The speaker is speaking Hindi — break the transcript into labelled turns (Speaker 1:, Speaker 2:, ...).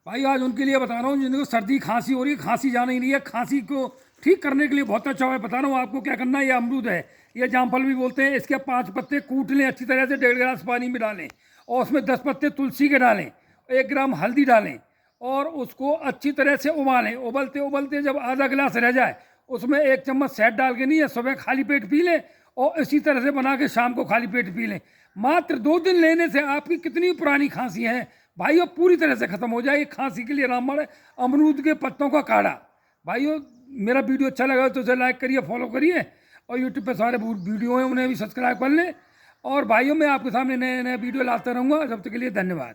Speaker 1: भाई आज उनके लिए बता रहा हूँ जिनको सर्दी खांसी हो रही है, खांसी जा नहीं रही है, खांसी को ठीक करने के लिए बहुत अच्छा है। बता रहा हूँ आपको क्या करना है। ये अमरूद है, ये जामफल भी बोलते हैं। इसके 5 पत्ते कूट लें अच्छी तरह से, 1.5 गिलास पानी में डालें और उसमें 10 पत्ते तुलसी के डालें, 1 ग्राम हल्दी डालें और उसको अच्छी तरह से उबालें। उबलते उबलते जब आधा गिलास रह जाए उसमें 1 चम्मच शहद डाल के, नहीं है सुबह खाली पेट पी लें और इसी तरह से बना के शाम को खाली पेट पी लें। मात्र 2 दिन लेने से आपकी कितनी पुरानी खांसी है भाइयों पूरी तरह से खत्म हो जाएगी। खांसी के लिए रामबाण है अमरूद के पत्तों का काढ़ा। भाइयों मेरा वीडियो अच्छा लगा तो उसे लाइक करिए, फॉलो करिए और यूट्यूब पे सारे वीडियो हैं उन्हें भी सब्सक्राइब कर लें। और भाइयों मैं आपके सामने नए नए वीडियो लाता रहूँगा। जब तक के लिए धन्यवाद।